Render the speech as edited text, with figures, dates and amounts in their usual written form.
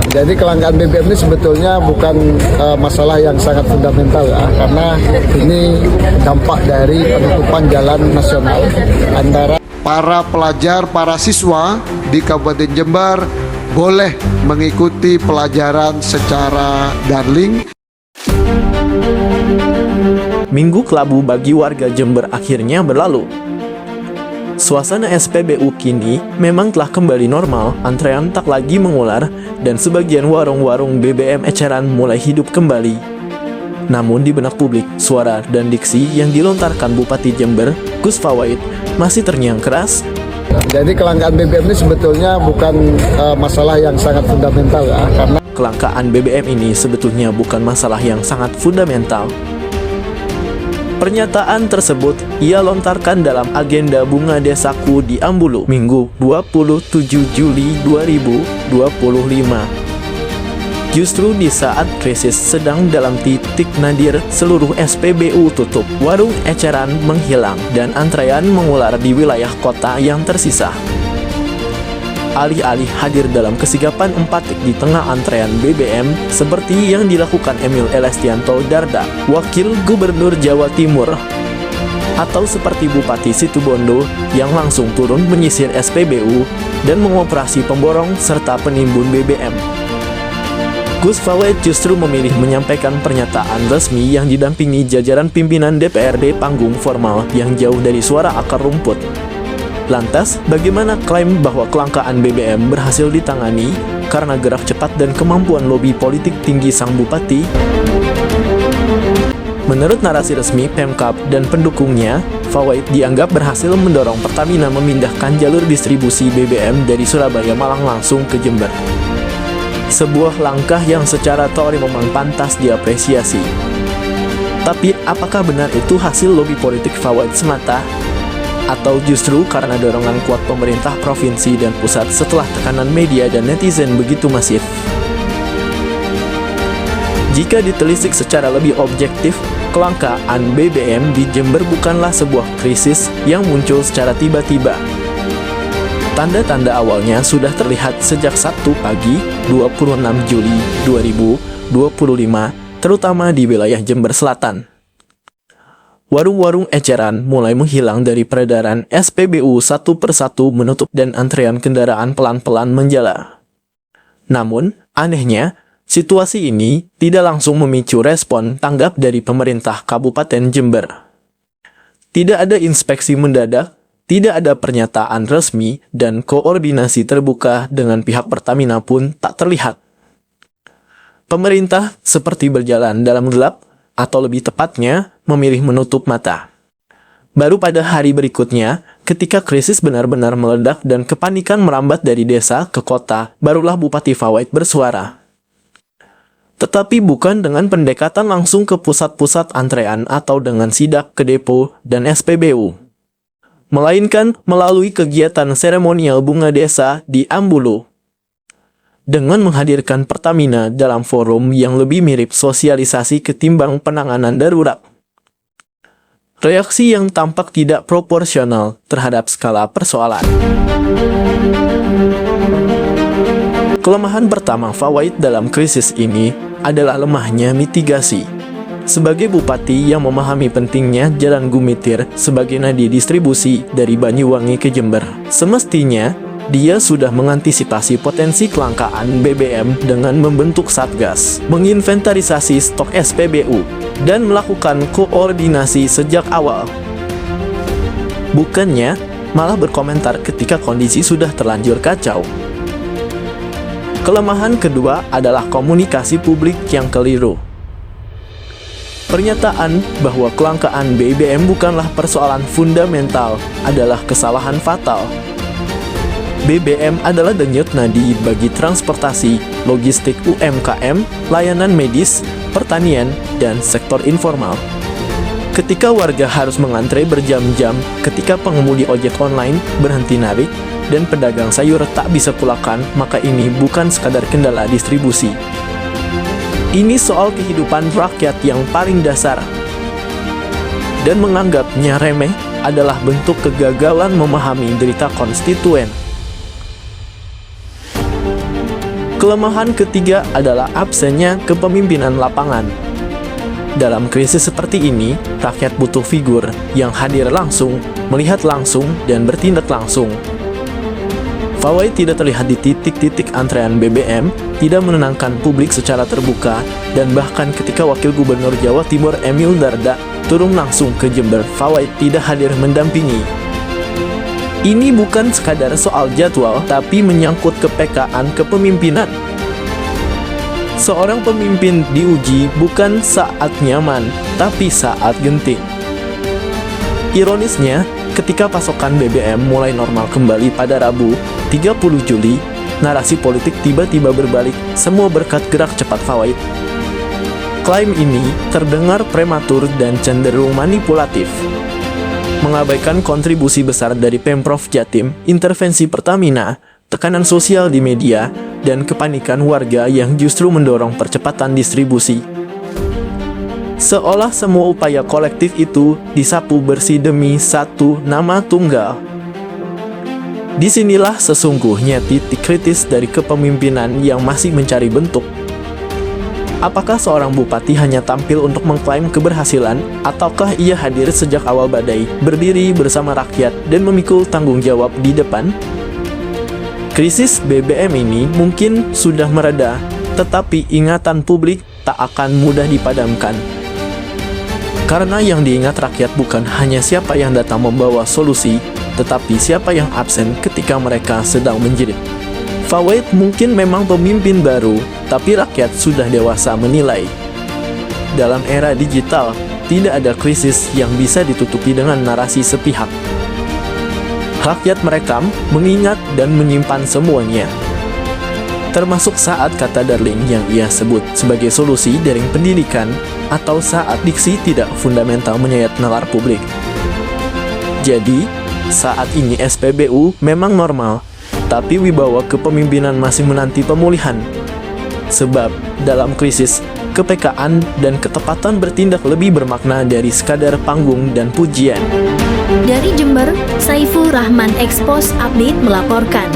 Jadi kelangkaan BBM ini sebetulnya bukan masalah yang sangat fundamental ya, karena ini dampak dari penutupan jalan nasional antara para pelajar, para siswa di Kabupaten Jember boleh mengikuti pelajaran secara daring. Minggu kelabu bagi warga Jember akhirnya berlalu. Suasana SPBU kini memang telah kembali normal, antrean tak lagi mengular, dan sebagian warung-warung BBM eceran mulai hidup kembali. Namun di benak publik, suara dan diksi yang dilontarkan Bupati Jember, Gus Fawait, masih terngiang keras. Jadi kelangkaan BBM ini sebetulnya bukan masalah yang sangat fundamental ya, karena Kelangkaan BBM ini sebetulnya bukan masalah yang sangat fundamental. Pernyataan tersebut ia lontarkan dalam agenda Bunga Desaku di Ambulu, Minggu 27 Juli 2025. Justru di saat krisis sedang dalam titik nadir, seluruh SPBU tutup, warung eceran menghilang, dan antrean mengular di wilayah kota yang tersisa. Alih-alih hadir dalam kesigapan empatik di tengah antrean BBM, seperti yang dilakukan Emil Elestianto Dardak, Wakil Gubernur Jawa Timur, atau seperti Bupati Situbondo yang langsung turun menyisir SPBU dan mengoperasi pemborong serta penimbun BBM. Gus Fawait justru memilih menyampaikan pernyataan resmi yang didampingi jajaran pimpinan DPRD panggung formal yang jauh dari suara akar rumput. Lantas, bagaimana klaim bahwa kelangkaan BBM berhasil ditangani karena gerak cepat dan kemampuan lobi politik tinggi sang bupati? Menurut narasi resmi Pemkab dan pendukungnya, Fawait dianggap berhasil mendorong Pertamina memindahkan jalur distribusi BBM dari Surabaya Malang langsung ke Jember. Sebuah langkah yang secara teori memang pantas diapresiasi. Tapi apakah benar itu hasil lobi politik Fawait semata? Atau justru karena dorongan kuat pemerintah provinsi dan pusat setelah tekanan media dan netizen begitu masif? Jika ditelisik secara lebih objektif, kelangkaan BBM di Jember bukanlah sebuah krisis yang muncul secara tiba-tiba. Tanda-tanda awalnya sudah terlihat sejak Sabtu pagi, 26 Juli 2025, terutama di wilayah Jember Selatan. Warung-warung eceran mulai menghilang dari peredaran SPBU satu persatu menutup dan antrean kendaraan pelan-pelan menjala. Namun, anehnya, situasi ini tidak langsung memicu respon tanggap dari pemerintah Kabupaten Jember. Tidak ada inspeksi mendadak, tidak ada pernyataan resmi, dan koordinasi terbuka dengan pihak Pertamina pun tak terlihat. Pemerintah seperti berjalan dalam gelap, atau lebih tepatnya, memilih menutup mata. Baru pada hari berikutnya, ketika krisis benar-benar meledak dan kepanikan merambat dari desa ke kota, barulah Bupati Fawait bersuara. Tetapi bukan dengan pendekatan langsung ke pusat-pusat antrean atau dengan sidak ke depo dan SPBU. Melainkan melalui kegiatan seremonial Bunga Desa di Ambulu. Dengan menghadirkan Pertamina dalam forum yang lebih mirip sosialisasi ketimbang penanganan darurat. Reaksi yang tampak tidak proporsional terhadap skala persoalan. Kelemahan pertama Fawait dalam krisis ini adalah lemahnya mitigasi. Sebagai bupati yang memahami pentingnya Jalan Gumitir sebagai nadi distribusi dari Banyuwangi ke Jember, semestinya dia sudah mengantisipasi potensi kelangkaan BBM dengan membentuk Satgas, menginventarisasi stok SPBU, dan melakukan koordinasi sejak awal. Bukannya malah berkomentar ketika kondisi sudah terlanjur kacau. Kelemahan kedua adalah komunikasi publik yang keliru. Pernyataan bahwa kelangkaan BBM bukanlah persoalan fundamental adalah kesalahan fatal. BBM adalah denyut nadi bagi transportasi, logistik UMKM, layanan medis, pertanian, dan sektor informal. Ketika warga harus mengantre berjam-jam, ketika pengemudi ojek online berhenti narik, dan pedagang sayur tak bisa pulakan, maka ini bukan sekadar kendala distribusi. Ini soal kehidupan rakyat yang paling dasar. Dan menganggapnya remeh adalah bentuk kegagalan memahami derita konstituen. Kelemahan ketiga adalah absennya kepemimpinan lapangan. Dalam krisis seperti ini, rakyat butuh figur yang hadir langsung, melihat langsung, dan bertindak langsung. Fawait tidak terlihat di titik-titik antrean BBM, tidak menenangkan publik secara terbuka, dan bahkan ketika Wakil Gubernur Jawa Timur Emil Dardak turun langsung ke Jember, Fawait tidak hadir mendampingi. Ini bukan sekadar soal jadwal, tapi menyangkut kepekaan kepemimpinan. Seorang pemimpin diuji bukan saat nyaman, tapi saat genting. Ironisnya, ketika pasokan BBM mulai normal kembali pada Rabu, 30 Juli, narasi politik tiba-tiba berbalik, semua berkat gerak cepat Fawait. Klaim ini terdengar prematur dan cenderung manipulatif. Mengabaikan kontribusi besar dari Pemprov Jatim, intervensi Pertamina, tekanan sosial di media, dan kepanikan warga yang justru mendorong percepatan distribusi. Seolah semua upaya kolektif itu disapu bersih demi satu nama tunggal. Disinilah sesungguhnya titik kritis dari kepemimpinan yang masih mencari bentuk. Apakah seorang bupati hanya tampil untuk mengklaim keberhasilan, ataukah ia hadir sejak awal badai, berdiri bersama rakyat, dan memikul tanggung jawab di depan? Krisis BBM ini mungkin sudah mereda, tetapi ingatan publik tak akan mudah dipadamkan. Karena yang diingat rakyat bukan hanya siapa yang datang membawa solusi, tetapi siapa yang absen ketika mereka sedang menjerit. Fawait mungkin memang pemimpin baru, tapi rakyat sudah dewasa menilai. Dalam era digital, tidak ada krisis yang bisa ditutupi dengan narasi sepihak. Rakyat merekam, mengingat, dan menyimpan semuanya. Termasuk saat kata darling yang ia sebut sebagai solusi daring pendidikan, atau saat diksi tidak fundamental menyayat nalar publik. Jadi, saat ini SPBU memang normal, tapi wibawa kepemimpinan masih menanti pemulihan. Sebab, dalam krisis, kepekaan dan ketepatan bertindak lebih bermakna dari sekadar panggung dan pujian. Dari Jember, Saiful Rahman Expos Update melaporkan.